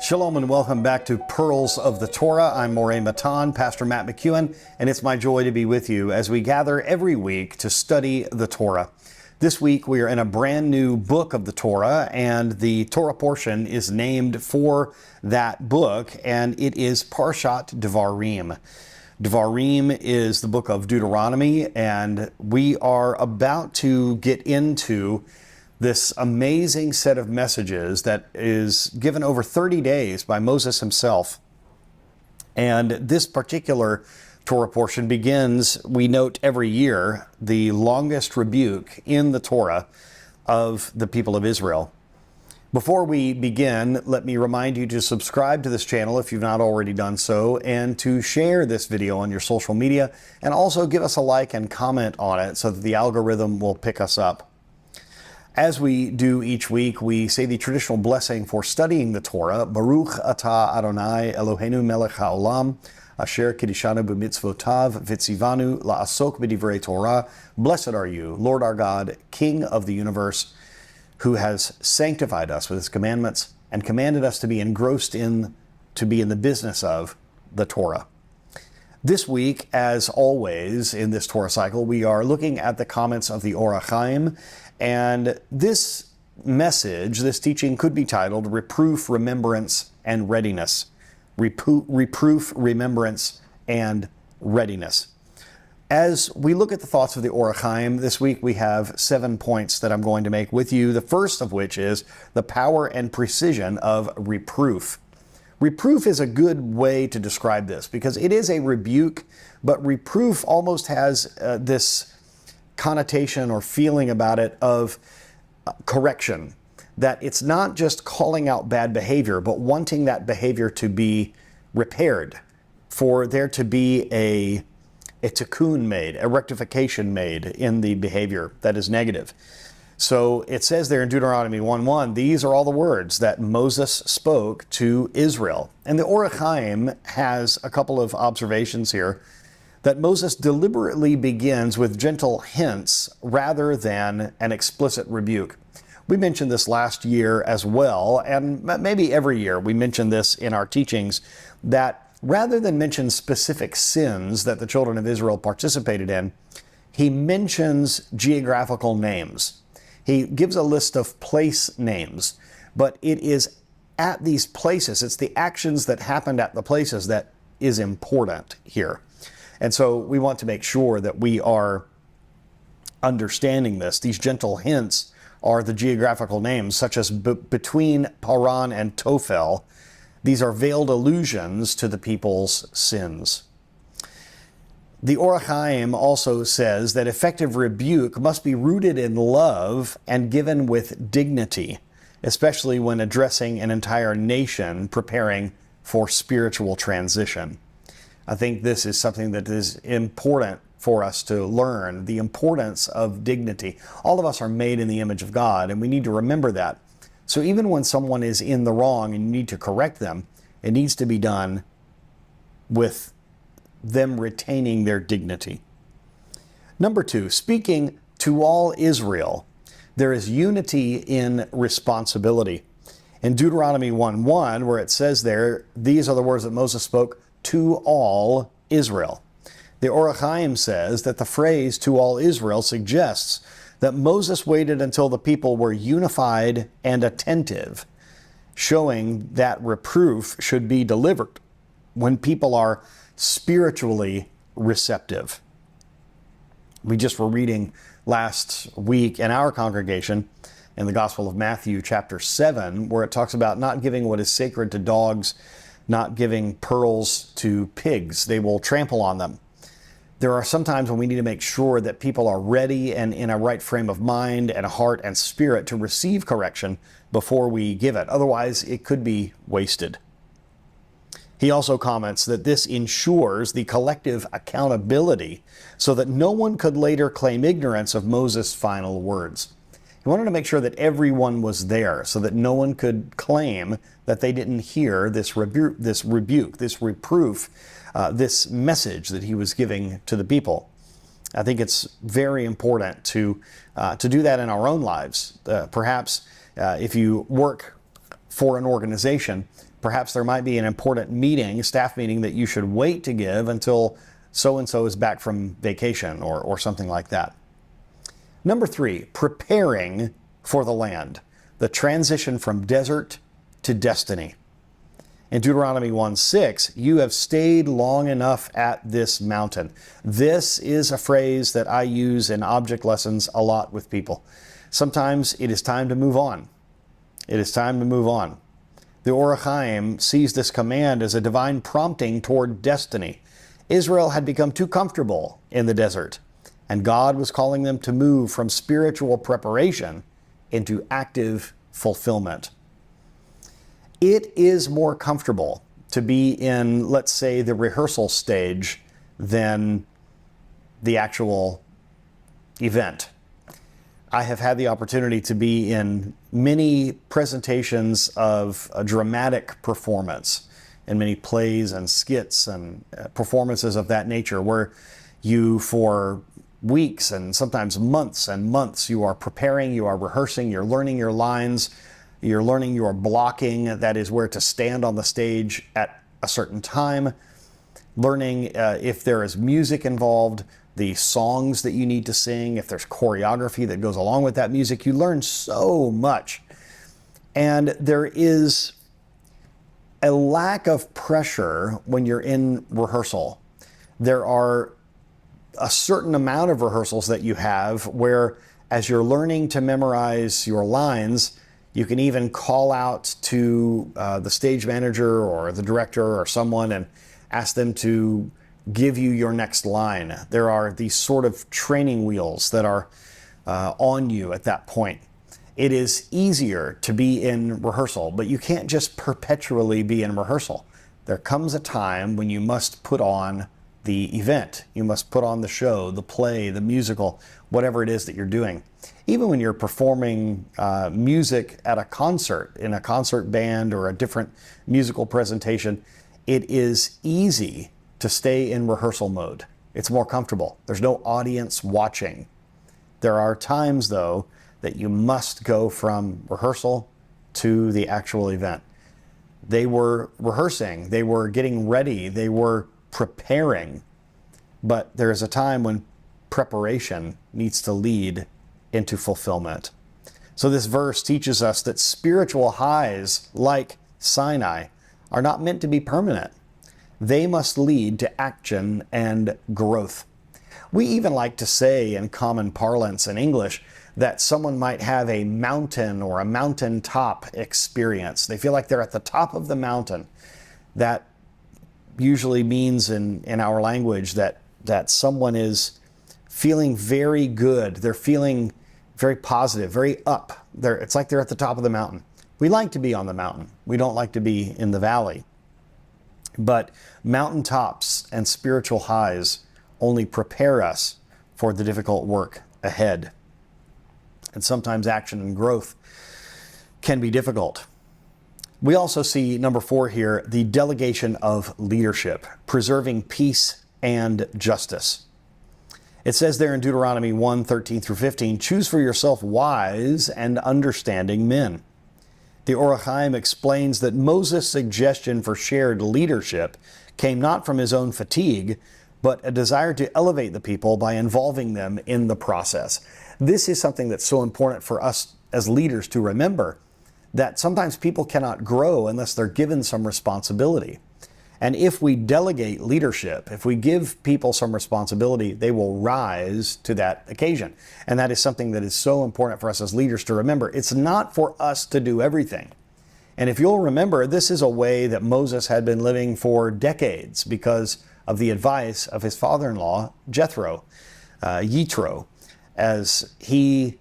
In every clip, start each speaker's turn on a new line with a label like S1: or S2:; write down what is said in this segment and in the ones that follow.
S1: Shalom and welcome back to Pearls of the Torah. I'm Moreh Matan, Pastor Matt McKeown, and it's my joy to be with you as we gather every week to study the Torah. This week we are in a brand new book of the Torah, and the Torah portion is named for that book, and it is Parshat Devarim. Devarim is the book of Deuteronomy, and we are about to get into this amazing set of messages that is given over 30 days by Moses himself. And this particular Torah portion begins, we note every year, the longest rebuke in the Torah of the people of Israel. Before we begin, let me remind you to subscribe to this channel if you've not already done so, and to share this video on your social media, and also give us a like and comment on it so that the algorithm will pick us up. As we do each week, we say the traditional blessing for studying the Torah, Baruch atah Adonai Eloheinu melech haolam, asher kiddushanu b'mitzvotav v'tzivanu la'asok b'divrei Torah. Blessed are you, Lord our God, King of the universe, who has sanctified us with his commandments and commanded us to be engrossed in the business of the Torah. This week, as always in this Torah cycle, we are looking at the comments of the Or HaChaim, and this message, this teaching could be titled Reproof, Remembrance, and Readiness. Reproof, Remembrance, and Readiness. As we look at the thoughts of the Or HaChaim, this week we have 7 points that I'm going to make with you, the first of which is the power and precision of reproof. Reproof is a good way to describe this because it is a rebuke, but reproof almost has this connotation or feeling about it of correction, that it's not just calling out bad behavior, but wanting that behavior to be repaired, for there to be a tikkun made, a rectification made in the behavior that is negative. So it says there in Deuteronomy 1:1, these are all the words that Moses spoke to Israel. And the Or HaChaim has a couple of observations here, that Moses deliberately begins with gentle hints rather than an explicit rebuke. We mentioned this last year as well, and maybe every year we mention this in our teachings, that rather than mention specific sins that the children of Israel participated in, he mentions geographical names. He gives a list of place names, but it is at these places, it's the actions that happened at the places that is important here. And so we want to make sure that we are understanding this. These gentle hints are the geographical names, such as between Paran and Tophel. These are veiled allusions to the people's sins. The Or HaChaim also says that effective rebuke must be rooted in love and given with dignity, especially when addressing an entire nation preparing for spiritual transition. I think this is something that is important for us to learn, the importance of dignity. All of us are made in the image of God, and we need to remember that. So even when someone is in the wrong and you need to correct them, it needs to be done with them retaining their dignity. Number 2, speaking to all Israel, there is unity in responsibility. In Deuteronomy 1:1, where it says there, these are the words that Moses spoke to all Israel. The Or HaChaim says that the phrase to all Israel suggests that Moses waited until the people were unified and attentive, showing that reproof should be delivered when people are spiritually receptive. We just were reading last week in our congregation in the Gospel of Matthew chapter 7, where it talks about not giving what is sacred to dogs, not giving pearls to pigs. They will trample on them. There are some times when we need to make sure that people are ready and in a right frame of mind and heart and spirit to receive correction before we give it. Otherwise, it could be wasted. He also comments that this ensures the collective accountability so that no one could later claim ignorance of Moses' final words. He wanted to make sure that everyone was there so that no one could claim that they didn't hear this rebuke, this reproof, this message that he was giving to the people. I think it's very important to do that in our own lives. Perhaps if you work for an organization, Perhaps there might be an important meeting, staff meeting, that you should wait to give until so-and-so is back from vacation or something like that. Number 3, preparing for the land, the transition from desert to destiny. In Deuteronomy 1:6, you have stayed long enough at this mountain. This is a phrase that I use in object lessons a lot with people. Sometimes it is time to move on. It is time to move on. The Or HaChaim sees this command as a divine prompting toward destiny. Israel had become too comfortable in the desert, and God was calling them to move from spiritual preparation into active fulfillment. It is more comfortable to be in, let's say, the rehearsal stage than the actual event. I have had the opportunity to be in many presentations of a dramatic performance, in many plays and skits and performances of that nature, where you, for weeks and sometimes months and months, you are preparing, you are rehearsing, you're learning your lines, you're learning your blocking, that is where to stand on the stage at a certain time, learning if there is music involved, the songs that you need to sing, if there's choreography that goes along with that music. You learn so much. And there is a lack of pressure when you're in rehearsal. There are a certain amount of rehearsals that you have where, as you're learning to memorize your lines, you can even call out to the stage manager or the director or someone and ask them to give you your next line. There are these sort of training wheels that are on you at that point. It is easier to be in rehearsal, but you can't just perpetually be in rehearsal. There comes a time when you must put on the event. You must put on the show, the play, the musical, whatever it is that you're doing. Even when you're performing music at a concert, in a concert band or a different musical presentation, it is easy to stay in rehearsal mode. It's more comfortable. There's no audience watching. There are times, though, that you must go from rehearsal to the actual event. They were rehearsing, they were getting ready, they were preparing, but there is a time when preparation needs to lead into fulfillment. So this verse teaches us that spiritual highs like Sinai are not meant to be permanent. They must lead to action and growth. We even like to say in common parlance in English that someone might have a mountain or a mountaintop experience. They feel like they're at the top of the mountain. That usually means in our language that someone is feeling very good. They're feeling very positive, very up. It's like they're at the top of the mountain. We like to be on the mountain. We don't like to be in the valley. But mountaintops and spiritual highs only prepare us for the difficult work ahead. And sometimes action and growth can be difficult. We also see, number 4 here, the delegation of leadership, preserving peace and justice. It says there in Deuteronomy 1:13-15, choose for yourself wise and understanding men. The Or HaChaim explains that Moses' suggestion for shared leadership came not from his own fatigue, but a desire to elevate the people by involving them in the process. This is something that's so important for us as leaders to remember, that sometimes people cannot grow unless they're given some responsibility. And if we delegate leadership, if we give people some responsibility, they will rise to that occasion. And that is something that is so important for us as leaders to remember. It's not for us to do everything. And if you'll remember, this is a way that Moses had been living for decades because of the advice of his father-in-law, Yitro, as he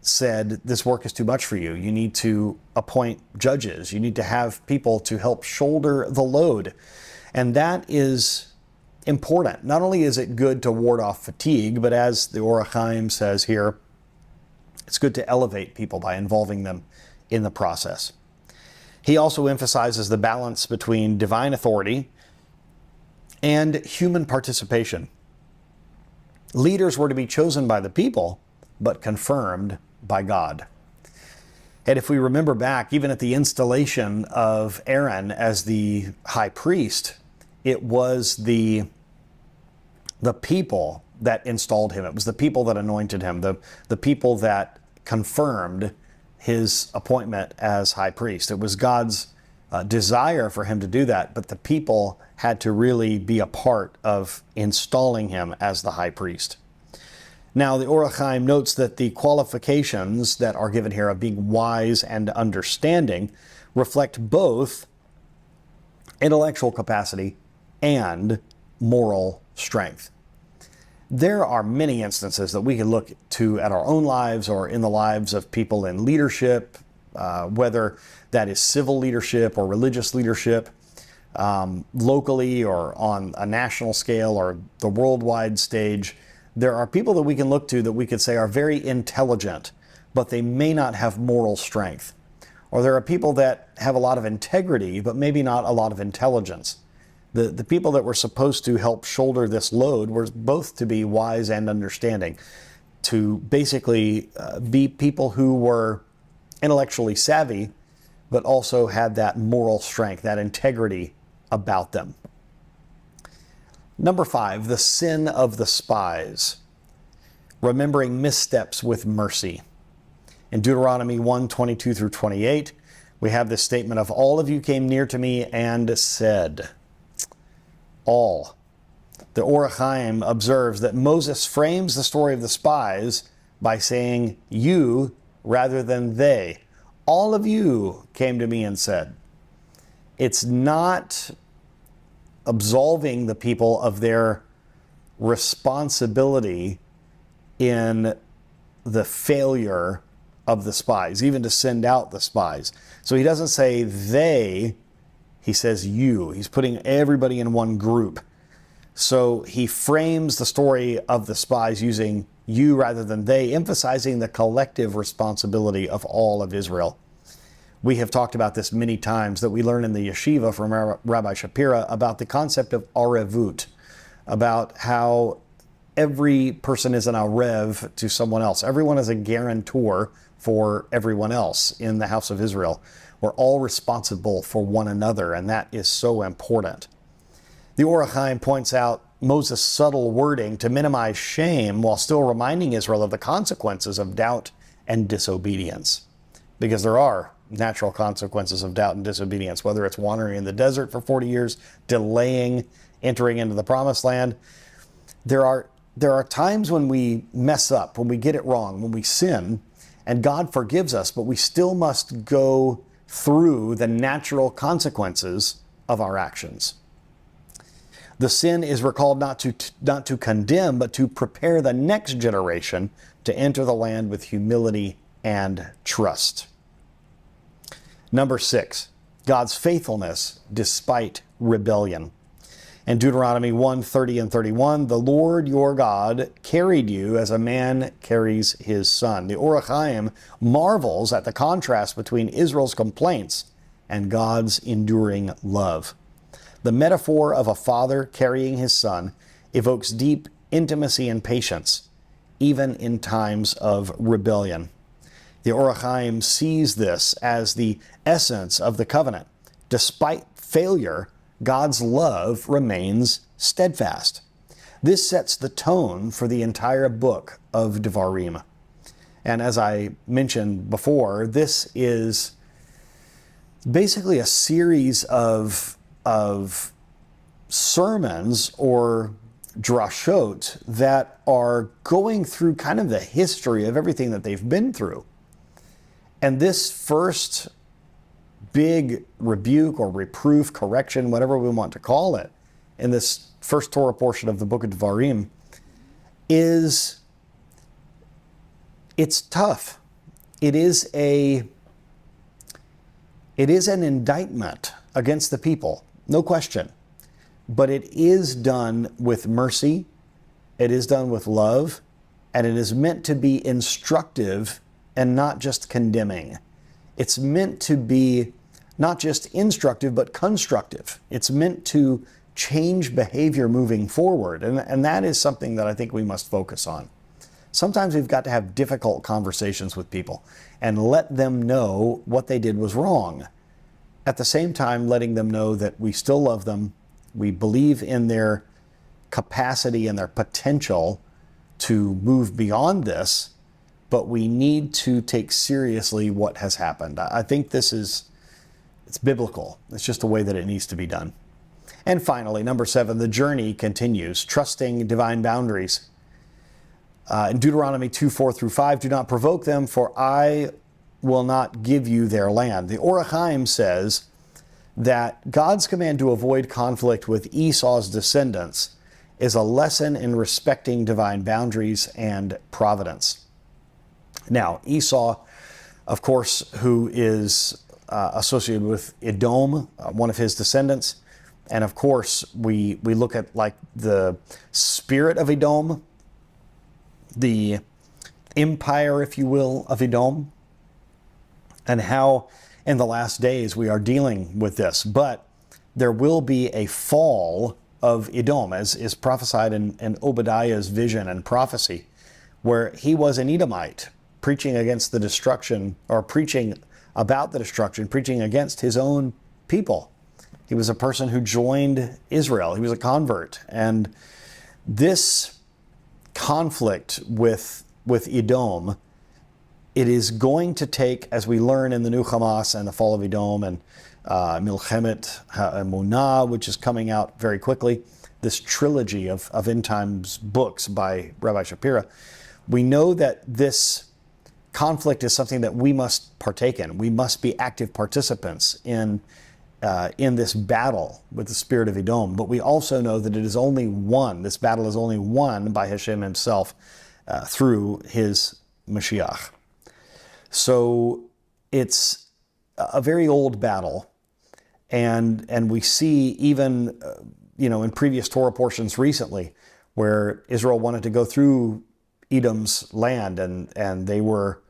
S1: said, this work is too much for you. You need to appoint judges. You need to have people to help shoulder the load. And that is important. Not only is it good to ward off fatigue, but as the Or HaChaim says here, it's good to elevate people by involving them in the process. He also emphasizes the balance between divine authority and human participation. Leaders were to be chosen by the people, but confirmed by God. And if we remember back, even at the installation of Aaron as the high priest, it was the people that installed him. It was the people that anointed him, the people that confirmed his appointment as high priest. It was God's desire for him to do that, but the people had to really be a part of installing him as the high priest. Now, the Or HaChaim notes that the qualifications that are given here of being wise and understanding reflect both intellectual capacity and moral strength. There are many instances that we can look to at our own lives or in the lives of people in leadership, whether that is civil leadership or religious leadership, locally or on a national scale or the worldwide stage. There are people that we can look to that we could say are very intelligent, but they may not have moral strength. Or there are people that have a lot of integrity, but maybe not a lot of intelligence. The people that were supposed to help shoulder this load were both to be wise and understanding, to basically be people who were intellectually savvy, but also had that moral strength, that integrity about them. Number 5, the sin of the spies, remembering missteps with mercy. In Deuteronomy 1:22 through 28, we have this statement of, all of you came near to me and said, all. The Or HaChaim observes that Moses frames the story of the spies by saying you rather than they. All of you came to me and said. It's not absolving the people of their responsibility in the failure of the spies, even to send out the spies. So he doesn't say they, he says you. He's putting everybody in one group. So he frames the story of the spies using you rather than they, emphasizing the collective responsibility of all of Israel. We have talked about this many times, that we learn in the yeshiva from Rabbi Shapira about the concept of arevut, about how every person is an arev to someone else. Everyone is a guarantor for everyone else in the house of Israel. We're all responsible for one another, and that is so important. The Or HaChaim points out Moses' subtle wording to minimize shame while still reminding Israel of the consequences of doubt and disobedience. Because there are natural consequences of doubt and disobedience, whether it's wandering in the desert for 40 years, delaying entering into the promised land. There are times when we mess up, when we get it wrong, when we sin, and God forgives us, but we still must go through the natural consequences of our actions. The sin is recalled not to condemn, but to prepare the next generation to enter the land with humility and trust. Number 6, God's faithfulness despite rebellion. In Deuteronomy 1:30 and 31, the Lord your God carried you as a man carries his son. The Or HaChaim marvels at the contrast between Israel's complaints and God's enduring love. The metaphor of a father carrying his son evokes deep intimacy and patience, even in times of rebellion. The Or HaChaim sees this as the essence of the covenant. Despite failure, God's love remains steadfast. This sets the tone for the entire book of Devarim. And as I mentioned before, this is basically a series of sermons or drashot that are going through kind of the history of everything that they've been through. And this first big rebuke or reproof, correction, whatever we want to call it, in this first Torah portion of the book of Devarim, it's tough. It is an indictment against the people, no question. But it is done with mercy, it is done with love, and it is meant to be instructive and not just condemning. It's meant to be not just instructive, but constructive. It's meant to change behavior moving forward. And that is something that I think we must focus on. Sometimes we've got to have difficult conversations with people and let them know what they did was wrong. At the same time, letting them know that we still love them, we believe in their capacity and their potential to move beyond this, but we need to take seriously what has happened. I think it's biblical. It's just the way that it needs to be done. And finally, number 7, the journey continues, trusting divine boundaries. In Deuteronomy 2:4-5, do not provoke them, for I will not give you their land. The Or HaChaim says that God's command to avoid conflict with Esau's descendants is a lesson in respecting divine boundaries and providence. Now, Esau, of course, who is associated with Edom, one of his descendants, and of course, we look at like the spirit of Edom, the empire, if you will, of Edom, and how in the last days we are dealing with this. But there will be a fall of Edom, as is prophesied in Obadiah's vision and prophecy, where he was an Edomite, preaching against the destruction, or preaching about the destruction, preaching against his own people. He was a person who joined Israel. He was a convert. And this conflict with Edom, it is going to take, as we learn in the new Hamas and the fall of Edom and Milchemet HaEmunah, which is coming out very quickly, this trilogy of end times books by Rabbi Shapira, we know that this conflict is something that we must partake in. We must be active participants in this battle with the spirit of Edom. But we also know that it is only won, this battle is only won by Hashem himself through his Mashiach. So it's a very old battle. And we see even, in previous Torah portions recently, where Israel wanted to go through Edom's land and they were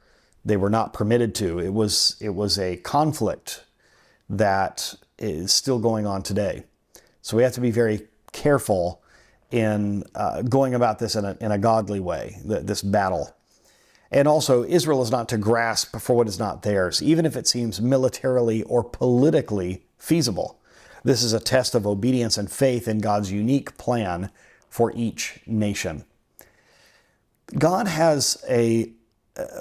S1: not permitted to. It was a conflict that is still going on today. So we have to be very careful in going about this in a godly way, this battle. And also, Israel is not to grasp for what is not theirs, even if it seems militarily or politically feasible. This is a test of obedience and faith in God's unique plan for each nation. God has a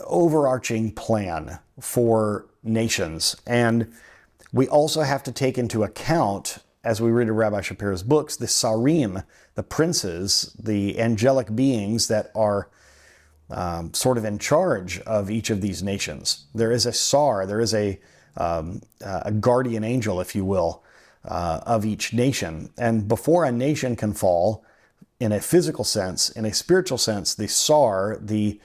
S1: overarching plan for nations, and we also have to take into account, as we read in Rabbi Shapira's books, the sarim, the princes, the angelic beings that are sort of in charge of each of these nations. There is a sar, there is a guardian angel, if you will, of each nation. And before a nation can fall, in a physical sense, in a spiritual sense, the sar, the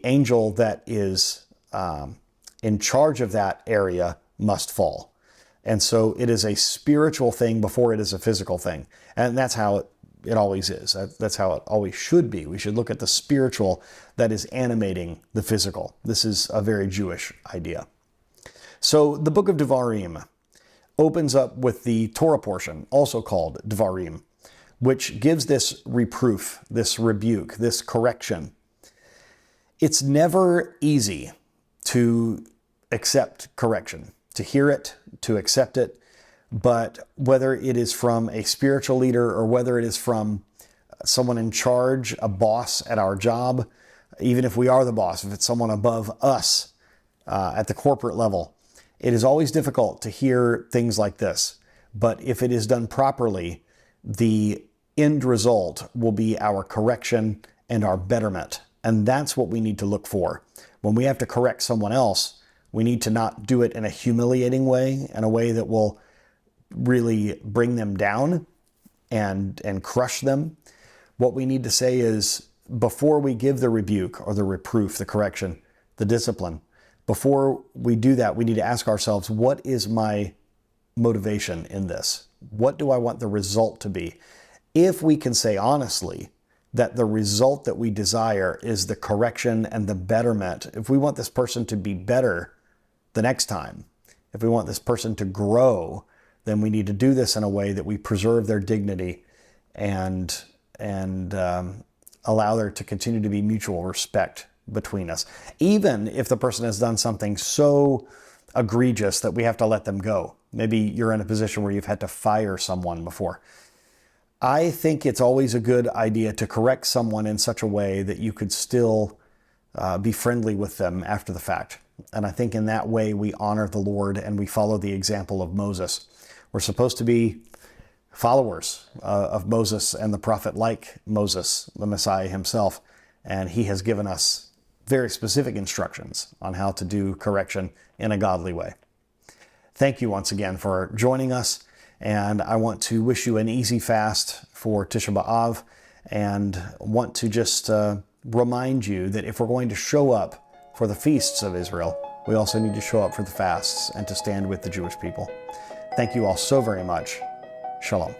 S1: angel that is in charge of that area, must fall. And so it is a spiritual thing before it is a physical thing. And that's how it always is. That's how it always should be. We should look at the spiritual that is animating the physical. This is a very Jewish idea. So the book of Devarim opens up with the Torah portion, also called Devarim, which gives this reproof, this rebuke, this correction. It's never easy to accept correction, to hear it, to accept it, but whether it is from a spiritual leader or whether it is from someone in charge, a boss at our job, even if we are the boss, if it's someone above us at the corporate level, it is always difficult to hear things like this. But if it is done properly, the end result will be our correction and our betterment. And that's what we need to look for. When we have to correct someone else, we need to not do it in a humiliating way, in a way that will really bring them down and crush them. What we need to say is, before we give the rebuke or the reproof, the correction, the discipline, before we do that, we need to ask ourselves, what is my motivation in this? What do I want the result to be? If we can say honestly that the result that we desire is the correction and the betterment, if we want this person to be better the next time, if we want this person to grow, then we need to do this in a way that we preserve their dignity and allow there to continue to be mutual respect between us, even if the person has done something so egregious that we have to let them go. Maybe you're in a position where you've had to fire someone before. I think it's always a good idea to correct someone in such a way that you could still be friendly with them after the fact. And I think in that way we honor the Lord and we follow the example of Moses. We're supposed to be followers of Moses and the prophet, like Moses, the Messiah himself. And he has given us very specific instructions on how to do correction in a godly way. Thank you once again for joining us. And I want to wish you an easy fast for Tisha B'Av, and want to just remind you that if we're going to show up for the feasts of Israel, we also need to show up for the fasts and to stand with the Jewish people. Thank you all so very much. Shalom.